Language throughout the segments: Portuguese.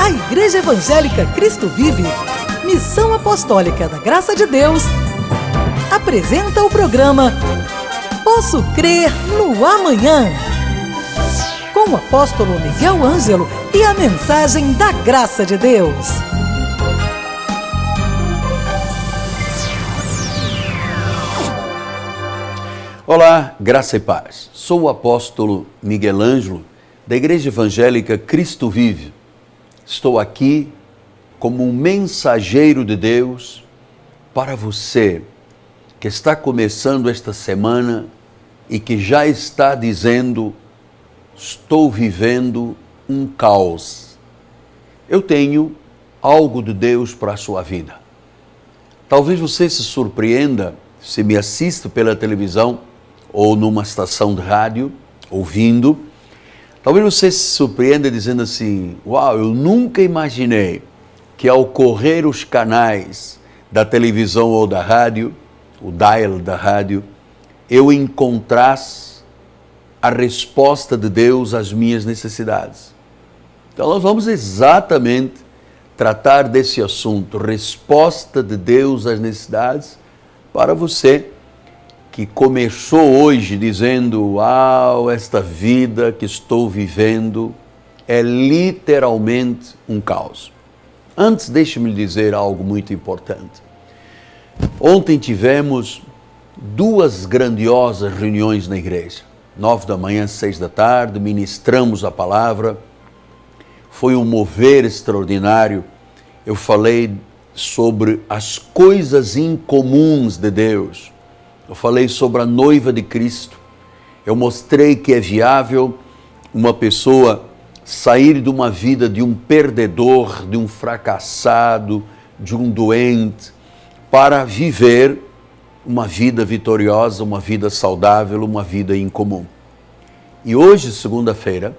A Igreja Evangélica Cristo Vive, Missão Apostólica da Graça de Deus, apresenta o programa Posso Crer no Amanhã, com o apóstolo Miguel Ângelo e a mensagem da Graça de Deus. Olá, graça e paz. Sou o apóstolo Miguel Ângelo, da Igreja Evangélica Cristo Vive. Estou aqui como um mensageiro de Deus para você que está começando esta semana e que já está dizendo: estou vivendo um caos. Eu tenho algo de Deus para a sua vida. Talvez você se surpreenda se me assiste pela televisão ou numa estação de rádio, ouvindo. Talvez você se surpreenda dizendo assim: uau, eu nunca imaginei que ao correr os canais da televisão ou da rádio, o dial da rádio, eu encontrasse a resposta de Deus às minhas necessidades. Então nós vamos exatamente tratar desse assunto, resposta de Deus às necessidades, para você que começou hoje dizendo: uau, esta vida que estou vivendo é literalmente um caos. Antes, deixe-me dizer algo muito importante. Ontem tivemos duas grandiosas reuniões na igreja. 9 da manhã, 6 da tarde, ministramos a palavra. Foi um mover extraordinário. Eu falei sobre as coisas incomuns de Deus. Eu falei sobre a noiva de Cristo. Eu mostrei que é viável uma pessoa sair de uma vida de um perdedor, de um fracassado, de um doente, para viver uma vida vitoriosa, uma vida saudável, uma vida incomum. E hoje, segunda-feira,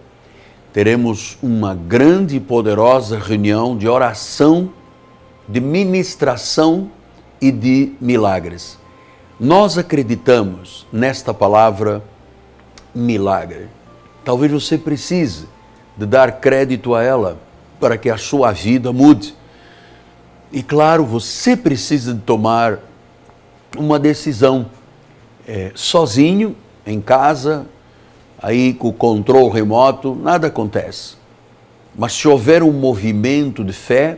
teremos uma grande e poderosa reunião de oração, de ministração e de milagres. Nós acreditamos nesta palavra milagre. Talvez você precise de dar crédito a ela para que a sua vida mude. E claro, você precisa de tomar uma decisão sozinho, em casa, aí com o controle remoto, nada acontece. Mas se houver um movimento de fé,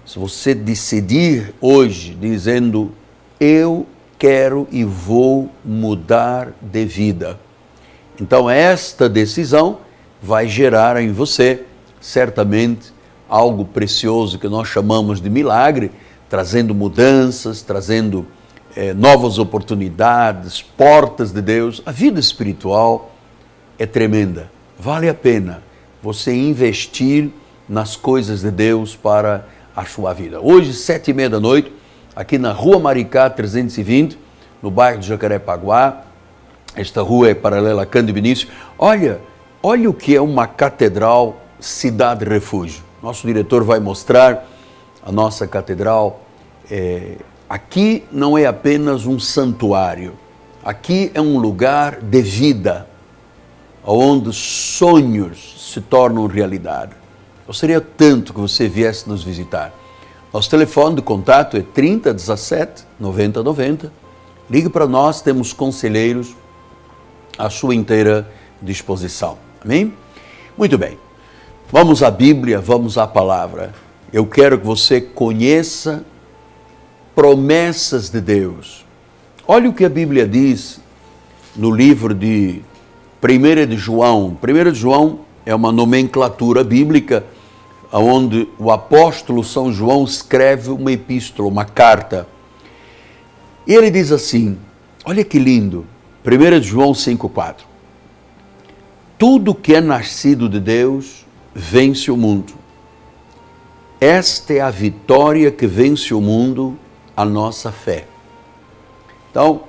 se você decidir hoje dizendo: eu quero e vou mudar de vida, então esta decisão vai gerar em você certamente algo precioso que nós chamamos de milagre, trazendo mudanças, trazendo novas oportunidades, portas de Deus. A vida espiritual é tremenda. Vale a pena você investir nas coisas de Deus para a sua vida. Hoje, 7h30 da noite, aqui na Rua Maricá 320, no bairro de Jacarepaguá. Esta rua é paralela a Cândido Vinícius. Olha o que é uma catedral cidade refúgio. Nosso diretor vai mostrar a nossa catedral. Aqui não é apenas um santuário. Aqui é um lugar de vida, onde sonhos se tornam realidade. Gostaria tanto que você viesse nos visitar. Nosso telefone de contato é 30 17 90 90. Ligue para nós, temos conselheiros à sua inteira disposição. Amém? Muito bem. Vamos à Bíblia, vamos à palavra. Eu quero que você conheça promessas de Deus. Olha o que a Bíblia diz no livro de 1 de João. 1 de João é uma nomenclatura bíblica onde o apóstolo São João escreve uma epístola, uma carta. E ele diz assim, olha que lindo, 1 de João 5,4. Tudo que é nascido de Deus vence o mundo. Esta é a vitória que vence o mundo, a nossa fé. Então,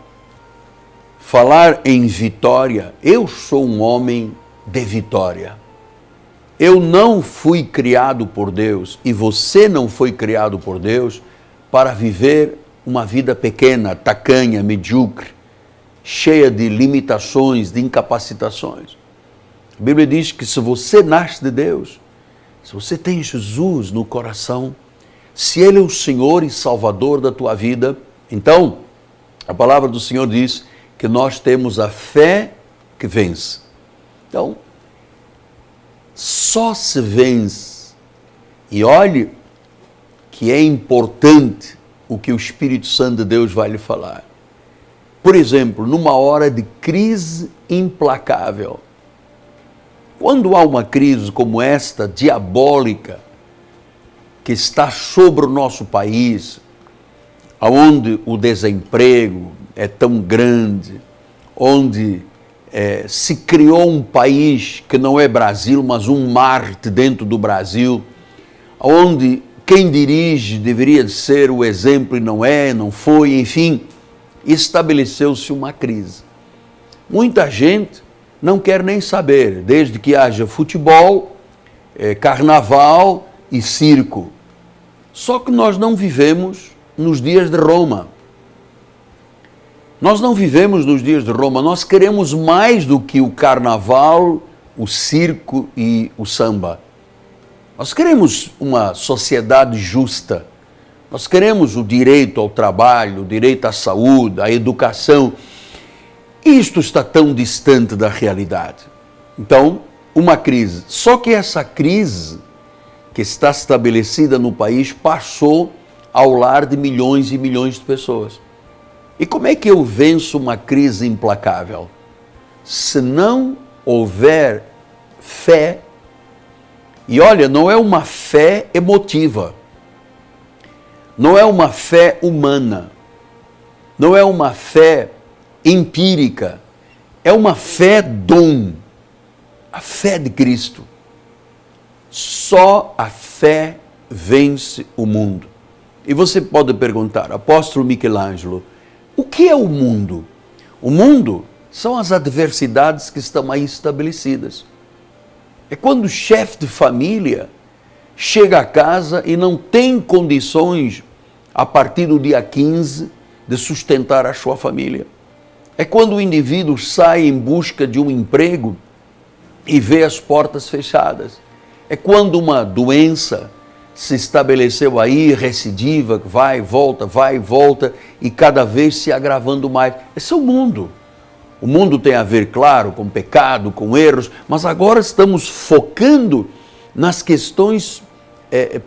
falar em vitória, eu sou um homem de vitória. Eu não fui criado por Deus e você não foi criado por Deus para viver uma vida pequena, tacanha, medíocre, cheia de limitações, de incapacitações. A Bíblia diz que se você nasce de Deus, se você tem Jesus no coração, se Ele é o Senhor e Salvador da tua vida, então a palavra do Senhor diz que nós temos a fé que vence. Então, só se vence. E olhe que é importante o que o Espírito Santo de Deus vai lhe falar. Por exemplo, numa hora de crise implacável, quando há uma crise como esta, diabólica, que está sobre o nosso país, onde o desemprego é tão grande, onde se criou um país que não é Brasil, mas um Marte dentro do Brasil, onde quem dirige deveria ser o exemplo e não é, não foi, enfim, estabeleceu-se uma crise. Muita gente não quer nem saber, desde que haja futebol, carnaval e circo. Só que nós não vivemos nos dias de Roma. Nós não vivemos nos dias de Roma, nós queremos mais do que o carnaval, o circo e o samba. Nós queremos uma sociedade justa, nós queremos o direito ao trabalho, o direito à saúde, à educação. Isto está tão distante da realidade. Então, uma crise. Só que essa crise que está estabelecida no país passou ao lar de milhões e milhões de pessoas. E como é que eu venço uma crise implacável? Se não houver fé, e olha, não é uma fé emotiva, não é uma fé humana, não é uma fé empírica, é uma fé dom, a fé de Cristo. Só a fé vence o mundo. E você pode perguntar, apóstolo Michelangelo, o que é o mundo? O mundo são as adversidades que estão aí estabelecidas. É quando o chefe de família chega a casa e não tem condições, a partir do dia 15, de sustentar a sua família. É quando o indivíduo sai em busca de um emprego e vê as portas fechadas. É quando uma doença se estabeleceu aí, recidiva, vai e volta, e cada vez se agravando mais. Esse é o mundo. O mundo tem a ver, claro, com pecado, com erros, mas agora estamos focando nas questões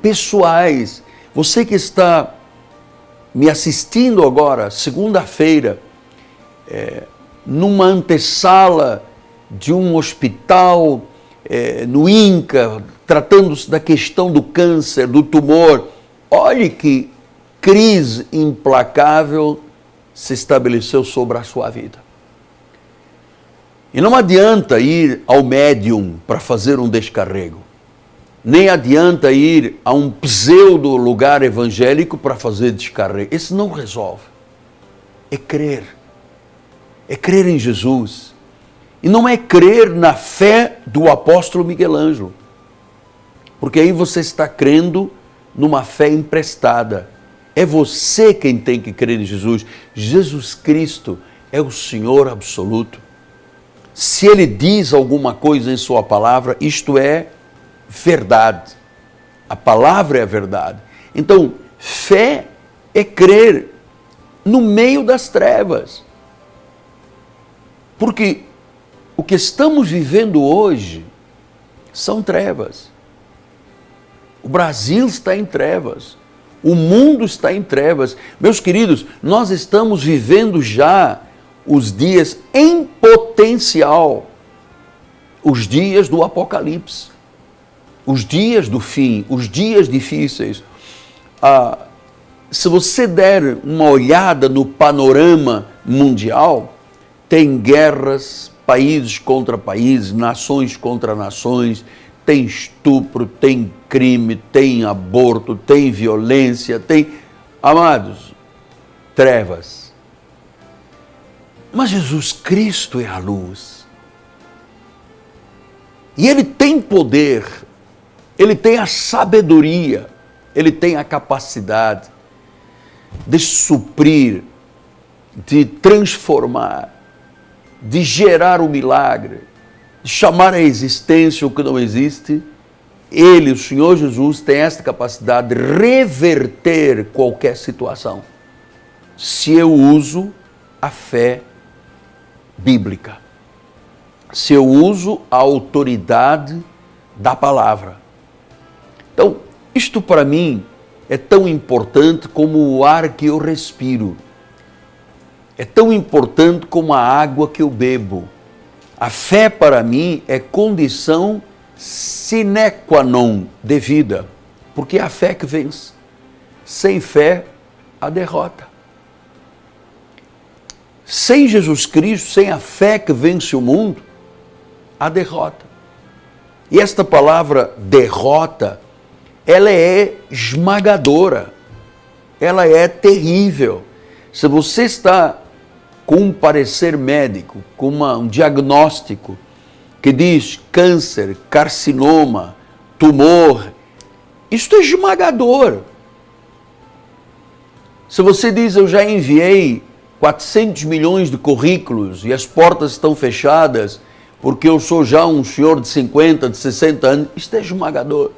pessoais. Você que está me assistindo agora, segunda-feira, numa antessala de um hospital no INCA, tratando-se da questão do câncer, do tumor, olhe que crise implacável se estabeleceu sobre a sua vida. E não adianta ir ao médium para fazer um descarrego, nem adianta ir a um pseudo lugar evangélico para fazer descarrego. Esse não resolve. É crer em Jesus. E não é crer na fé do apóstolo Michelangelo, porque aí você está crendo numa fé emprestada. É você quem tem que crer em Jesus. Jesus Cristo é o Senhor absoluto. Se Ele diz alguma coisa em sua palavra, isto é verdade. A palavra é a verdade. Então, fé é crer no meio das trevas. Porque o que estamos vivendo hoje são trevas. O Brasil está em trevas. O mundo está em trevas. Meus queridos, nós estamos vivendo já os dias em potencial, os dias do Apocalipse, os dias do fim, os dias difíceis. Se você der uma olhada no panorama mundial, tem guerras, países contra países, nações contra nações, tem estupro, tem crime, tem aborto, tem violência, tem... Amados, trevas. Mas Jesus Cristo é a luz. E Ele tem poder, Ele tem a sabedoria, Ele tem a capacidade de suprir, de transformar, de gerar o milagre, de chamar à existência o que não existe Ele, o Senhor Jesus, tem esta capacidade de reverter qualquer situação, se eu uso a fé bíblica, se eu uso a autoridade da palavra. Então, isto para mim é tão importante como o ar que eu respiro, é tão importante como a água que eu bebo. A fé para mim é condição sine qua non de vida, porque é a fé que vence. Sem fé, a derrota. Sem Jesus Cristo, sem a fé que vence o mundo, a derrota. E esta palavra derrota, ela é esmagadora, ela é terrível. Se você está com um parecer médico, com um diagnóstico que diz câncer, carcinoma, tumor, isto é esmagador. Se você diz, eu já enviei 400 milhões de currículos e as portas estão fechadas porque eu sou já um senhor de 50, de 60 anos, isto é esmagador.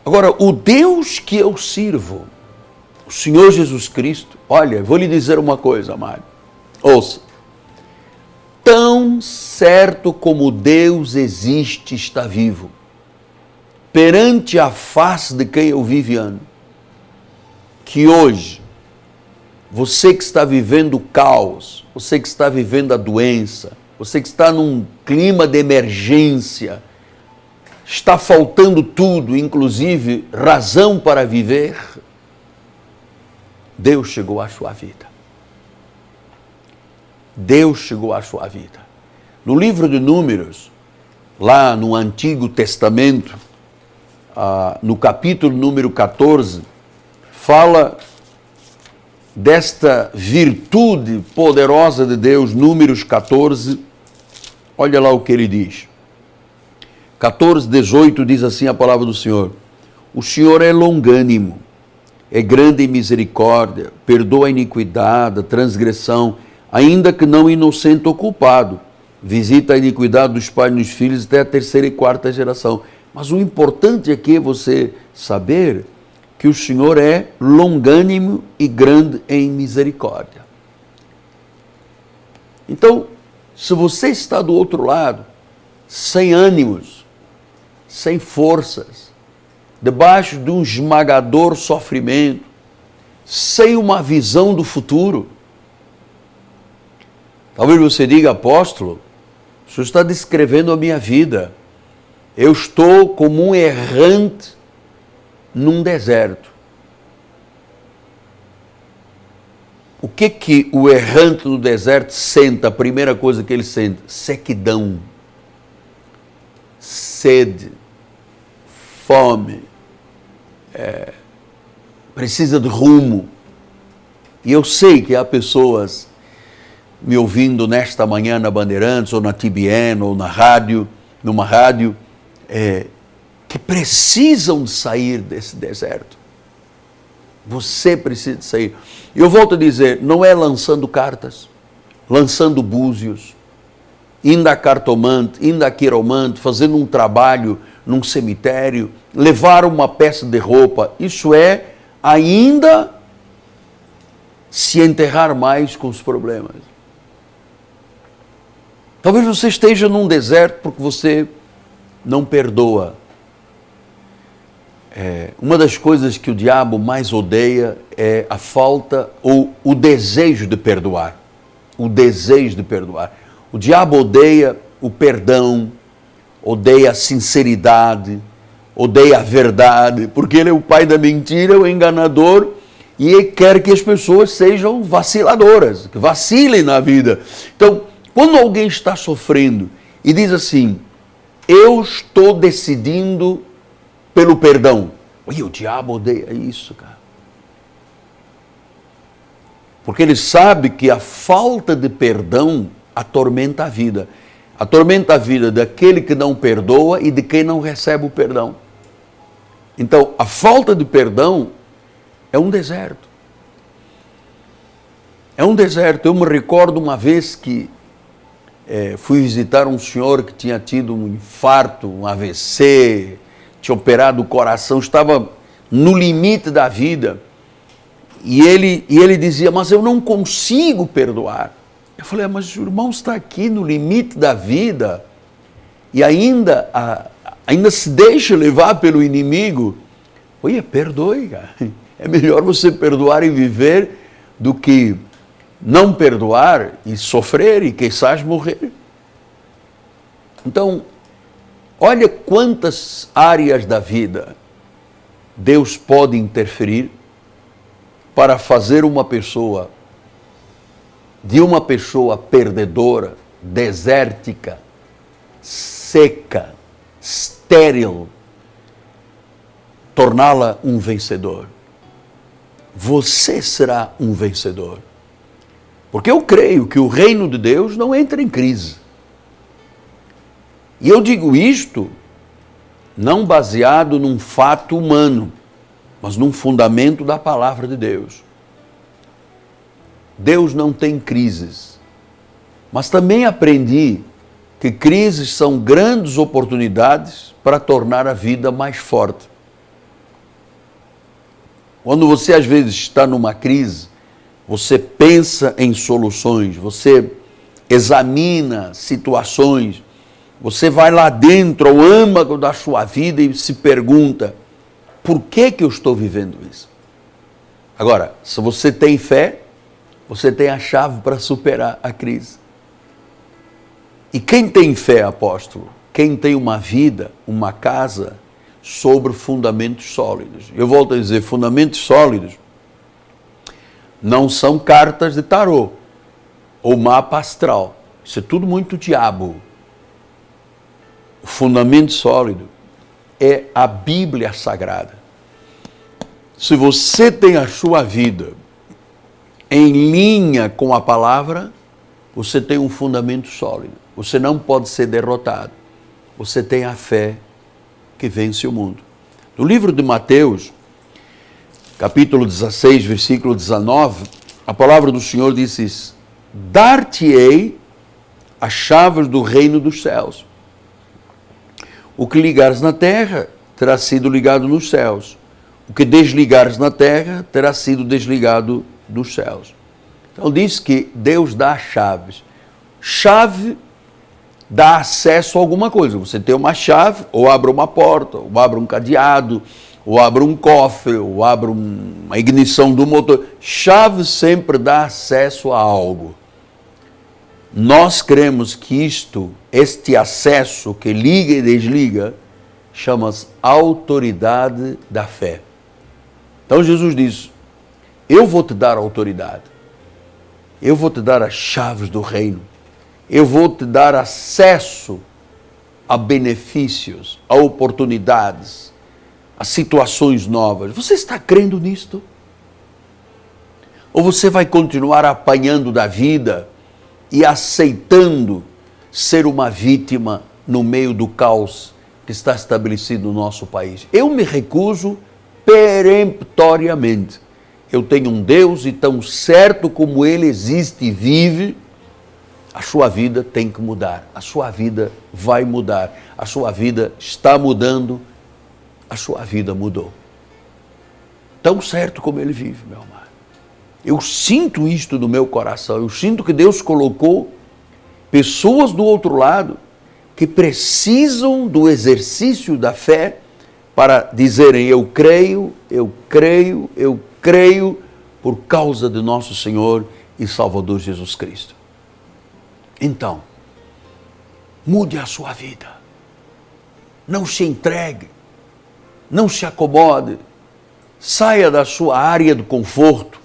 Agora, o Deus que eu sirvo, o Senhor Jesus Cristo, olha, vou lhe dizer uma coisa, amado. Ouça. Tão certo como Deus existe, está vivo, perante a face de quem eu vivo e ando, que hoje, você que está vivendo o caos, você que está vivendo a doença, você que está num clima de emergência, está faltando tudo, inclusive razão para viver, Deus chegou à sua vida. Deus chegou à sua vida. No livro de Números, lá no Antigo Testamento, no capítulo número 14, fala desta virtude poderosa de Deus. Números 14, olha lá o que ele diz. 14, 18 diz assim a palavra do Senhor: o Senhor é longânimo, é grande em misericórdia, perdoa a iniquidade, a transgressão, ainda que não inocente ou culpado, visita a iniquidade dos pais nos filhos até a terceira e quarta geração. Mas o importante aqui é você saber que o Senhor é longânimo e grande em misericórdia. Então, se você está do outro lado, sem ânimos, sem forças, debaixo de um esmagador sofrimento, sem uma visão do futuro, talvez você diga, apóstolo, o senhor está descrevendo a minha vida. Eu estou como um errante num deserto. O que o errante no deserto sente? A primeira coisa que ele sente: sequidão, sede, fome, precisa de rumo. E eu sei que há pessoas me ouvindo nesta manhã na Bandeirantes, ou na TBN, ou na rádio, numa rádio, que precisam de sair desse deserto. Você precisa de sair. E eu volto a dizer, não é lançando cartas, lançando búzios, indo a cartomante, indo a quiromante, fazendo um trabalho num cemitério, levar uma peça de roupa. Isso é ainda se enterrar mais com os problemas. Talvez você esteja num deserto porque você não perdoa. Uma das coisas que o diabo mais odeia é a falta ou o desejo de perdoar. O desejo de perdoar. O diabo odeia o perdão, odeia a sinceridade, odeia a verdade, porque ele é o pai da mentira, é o enganador, e ele quer que as pessoas sejam vaciladoras, que vacilem na vida. Então, quando alguém está sofrendo e diz assim, eu estou decidindo pelo perdão. E o diabo odeia isso, cara. Porque ele sabe que a falta de perdão atormenta a vida. Atormenta a vida daquele que não perdoa e de quem não recebe o perdão. Então, a falta de perdão é um deserto. É um deserto. Eu me recordo uma vez que fui visitar um senhor que tinha tido um infarto, um AVC, tinha operado o coração, estava no limite da vida. E ele dizia, mas eu não consigo perdoar. Eu falei, mas o irmão está aqui no limite da vida e ainda se deixa levar pelo inimigo. Olha, perdoe, cara. É melhor você perdoar e viver do que não perdoar e sofrer e, quem sabe, morrer. Então, olha quantas áreas da vida Deus pode interferir para fazer de uma pessoa perdedora, desértica, seca, estéril, torná-la um vencedor. Você será um vencedor. Porque eu creio que o reino de Deus não entra em crise. E eu digo isto não baseado num fato humano, mas num fundamento da palavra de Deus. Deus não tem crises. Mas também aprendi que crises são grandes oportunidades para tornar a vida mais forte. Quando você às vezes está numa crise, você pensa em soluções, você examina situações, você vai lá dentro ao âmago da sua vida e se pergunta, por que eu estou vivendo isso? Agora, se você tem fé, você tem a chave para superar a crise. E quem tem fé, apóstolo? Quem tem uma vida, uma casa sobre fundamentos sólidos. Eu volto a dizer, fundamentos sólidos não são cartas de tarô ou mapa astral. Isso é tudo muito diabo. O fundamento sólido é a Bíblia Sagrada. Se você tem a sua vida em linha com a palavra, você tem um fundamento sólido. Você não pode ser derrotado. Você tem a fé que vence o mundo. No livro de Mateus, capítulo 16, versículo 19, a palavra do Senhor diz isso: dar-te-ei as chaves do reino dos céus. O que ligares na terra terá sido ligado nos céus. O que desligares na terra terá sido desligado dos céus. Então diz que Deus dá chaves. Chave dá acesso a alguma coisa. Você tem uma chave, ou abre uma porta, ou abre um cadeado, ou abre um cofre, ou abre uma ignição do motor. Chave sempre dá acesso a algo. Nós cremos que este acesso que liga e desliga, chama-se autoridade da fé. Então Jesus diz, eu vou te dar autoridade, eu vou te dar as chaves do reino, eu vou te dar acesso a benefícios, a oportunidades, a situações novas. Você está crendo nisto? Ou você vai continuar apanhando da vida e aceitando ser uma vítima no meio do caos que está estabelecido no nosso país? Eu me recuso peremptoriamente. Eu tenho um Deus e tão certo como Ele existe e vive, a sua vida tem que mudar, a sua vida vai mudar, a sua vida está mudando, a sua vida mudou. Tão certo como Ele vive, meu amado. Eu sinto isto no meu coração, eu sinto que Deus colocou pessoas do outro lado que precisam do exercício da fé para dizerem, eu creio, eu creio, eu creio, por causa de nosso Senhor e Salvador Jesus Cristo. Então, mude a sua vida. Não se entregue, não se acomode, saia da sua área de conforto.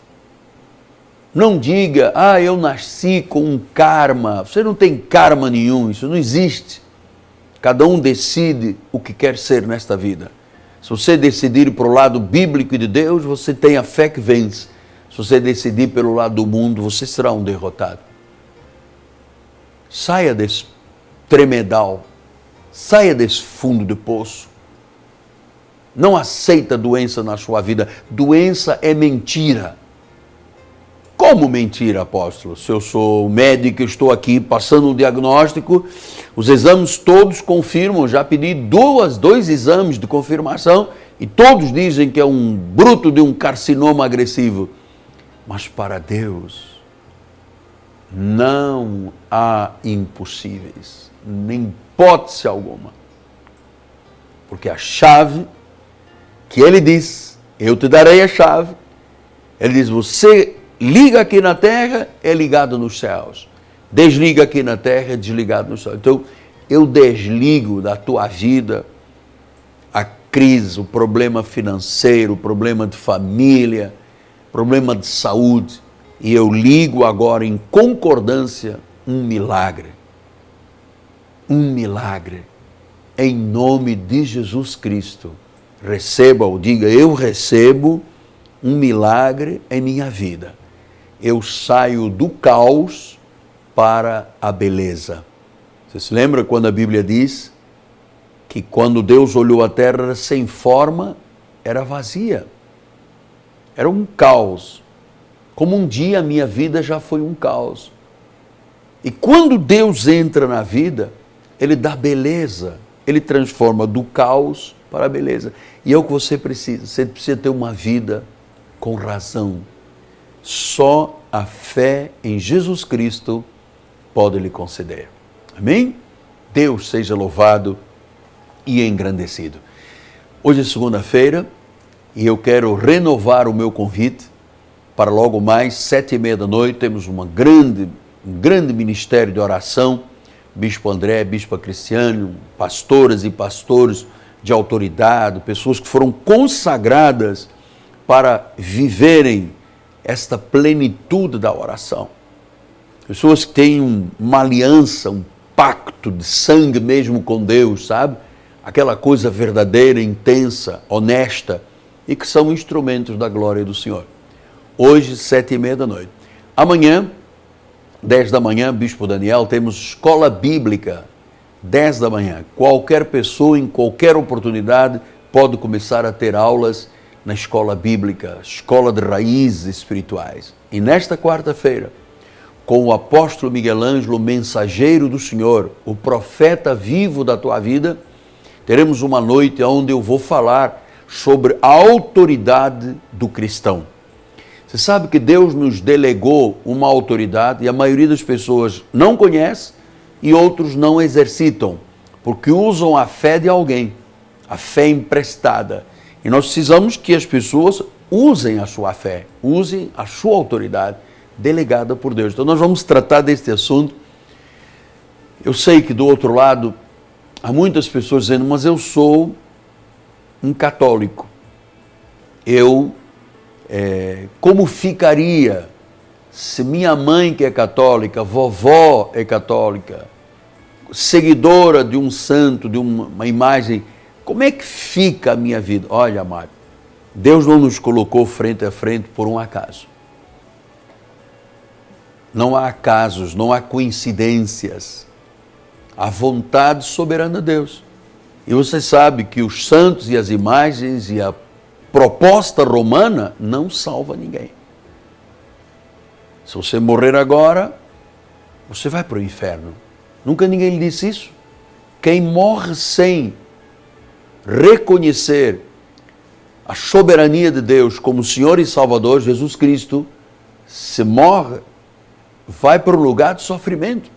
Não diga, eu nasci com um karma. Você não tem karma nenhum, isso não existe. Cada um decide o que quer ser nesta vida. Se você decidir para o lado bíblico e de Deus, você tem a fé que vence. Se você decidir pelo lado do mundo, você será um derrotado. Saia desse tremedal, saia desse fundo de poço. Não aceita doença na sua vida. Doença é mentira. Como mentir, apóstolo? Se eu sou médico, estou aqui passando um diagnóstico, os exames todos confirmam, já pedi dois exames de confirmação e todos dizem que é um bruto de um carcinoma agressivo. Mas para Deus não há impossíveis, nem hipótese alguma. Porque a chave que Ele diz, eu te darei a chave, Ele diz, você liga aqui na terra, é ligado nos céus. Desliga aqui na terra, é desligado nos céus. Então, eu desligo da tua vida a crise, o problema financeiro, o problema de família, problema de saúde. E eu ligo agora em concordância um milagre. Um milagre. Em nome de Jesus Cristo. Receba ou diga, eu recebo um milagre em minha vida. Eu saio do caos para a beleza. Você se lembra quando a Bíblia diz que quando Deus olhou a terra era sem forma, era vazia. Era um caos. Como um dia a minha vida já foi um caos. E quando Deus entra na vida, Ele dá beleza. Ele transforma do caos para a beleza. E é o que você precisa. Você precisa ter uma vida com razão. Só a fé em Jesus Cristo pode lhe conceder. Amém? Deus seja louvado e engrandecido. Hoje é segunda-feira e eu quero renovar o meu convite para logo mais 7:30 da noite. Temos um grande ministério de oração. Bispo André, Bispa Cristiane, pastoras e pastores de autoridade, pessoas que foram consagradas para viverem esta plenitude da oração. Pessoas que têm uma aliança, um pacto de sangue mesmo com Deus, sabe? Aquela coisa verdadeira, intensa, honesta, e que são instrumentos da glória do Senhor. Hoje, 7:30 da noite. Amanhã, 10 da manhã, Bispo Daniel, temos escola bíblica, 10 da manhã. Qualquer pessoa, em qualquer oportunidade, pode começar a ter aulas na escola bíblica, escola de raízes espirituais. E nesta quarta-feira, com o apóstolo Miguel Ângelo, mensageiro do Senhor, o profeta vivo da tua vida, teremos uma noite onde eu vou falar sobre a autoridade do cristão. Você sabe que Deus nos delegou uma autoridade e a maioria das pessoas não conhece e outros não exercitam, porque usam a fé de alguém, a fé emprestada. E nós precisamos que as pessoas usem a sua fé, usem a sua autoridade delegada por Deus. Então nós vamos tratar deste assunto. Eu sei que do outro lado há muitas pessoas dizendo, mas eu sou um católico. Como ficaria se minha mãe que é católica, vovó é católica, seguidora de um santo, de uma imagem, como é que fica a minha vida? Olha, amado, Deus não nos colocou frente a frente por um acaso. Não há acasos, não há coincidências. A vontade soberana de Deus. E você sabe que os santos e as imagens e a proposta romana não salva ninguém. Se você morrer agora, você vai para o inferno. Nunca ninguém lhe disse isso. Quem morre sem reconhecer a soberania de Deus como Senhor e Salvador, Jesus Cristo, se morre, vai para o lugar de sofrimento,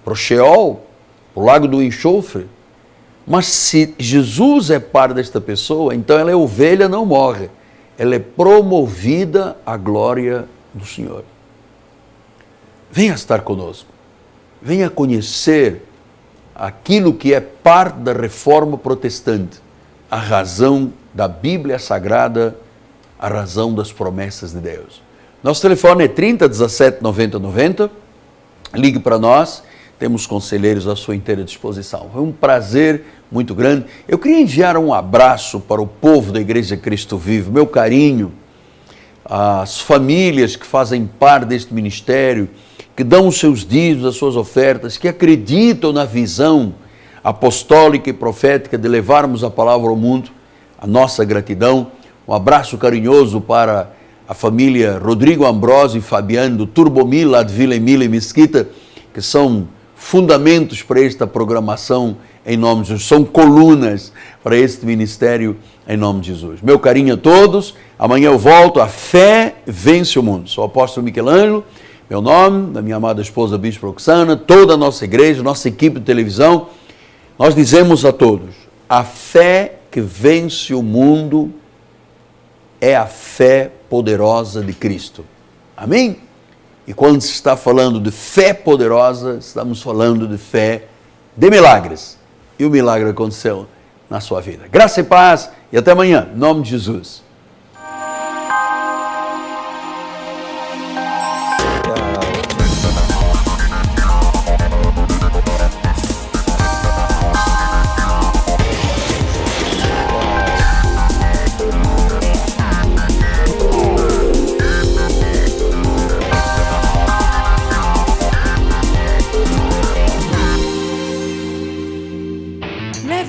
para o Sheol, para o lago do enxofre. Mas se Jesus é par desta pessoa, então ela é ovelha, não morre. Ela é promovida à glória do Senhor. Venha estar conosco. Venha conhecer aquilo que é parte da reforma protestante, a razão da Bíblia Sagrada, a razão das promessas de Deus. Nosso telefone é 30 17 90 90. Ligue para nós, temos conselheiros à sua inteira disposição. Foi um prazer muito grande. Eu queria enviar um abraço para o povo da Igreja Cristo Vivo, meu carinho, as famílias que fazem parte deste ministério, que dão os seus dízimos, as suas ofertas, que acreditam na visão apostólica e profética de levarmos a palavra ao mundo, a nossa gratidão. Um abraço carinhoso para a família Rodrigo Ambrosio e Fabiano do Turbomil, lá de Vila Emília e Mesquita, que são fundamentos para esta programação em nome de Jesus, são colunas para este ministério em nome de Jesus. Meu carinho a todos, amanhã eu volto, a fé vence o mundo. Sou o apóstolo Michelangelo, meu nome, da minha amada esposa Bispo Roxana, toda a nossa igreja, nossa equipe de televisão, nós dizemos a todos, a fé que vence o mundo é a fé poderosa de Cristo. Amém? E quando se está falando de fé poderosa, estamos falando de fé de milagres. E o milagre aconteceu na sua vida. Graça e paz e até amanhã, em nome de Jesus.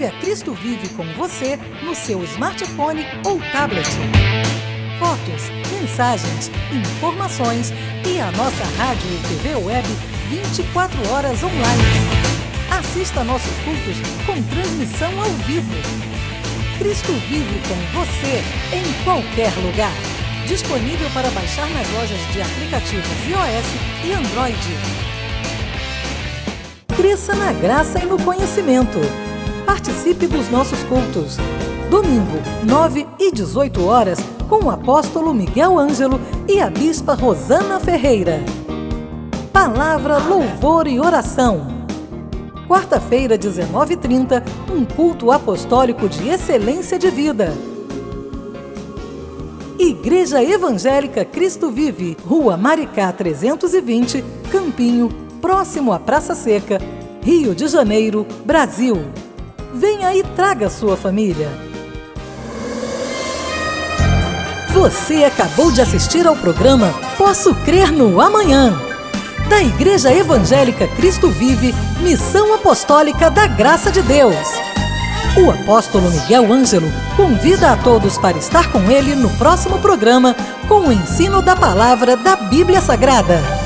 Leve a Cristo Vive com você no seu smartphone ou tablet. Fotos, mensagens, informações e a nossa rádio e TV web 24 horas online. Assista nossos cultos com transmissão ao vivo. Cristo Vive com você em qualquer lugar. Disponível para baixar nas lojas de aplicativos iOS e Android. Cresça na graça e no conhecimento. Participe dos nossos cultos. Domingo, 9 e 18 horas, com o apóstolo Miguel Ângelo e a bispa Rosana Ferreira. Palavra, louvor e oração. Quarta-feira, 19h30, um culto apostólico de excelência de vida. Igreja Evangélica Cristo Vive, Rua Maricá 320, Campinho, próximo à Praça Seca, Rio de Janeiro, Brasil. Venha e traga sua família. Você acabou de assistir ao programa Posso Crer no Amanhã, da Igreja Evangélica Cristo Vive, Missão Apostólica da Graça de Deus. O apóstolo Miguel Ângelo convida a todos para estar com ele no próximo programa com o ensino da palavra da Bíblia Sagrada.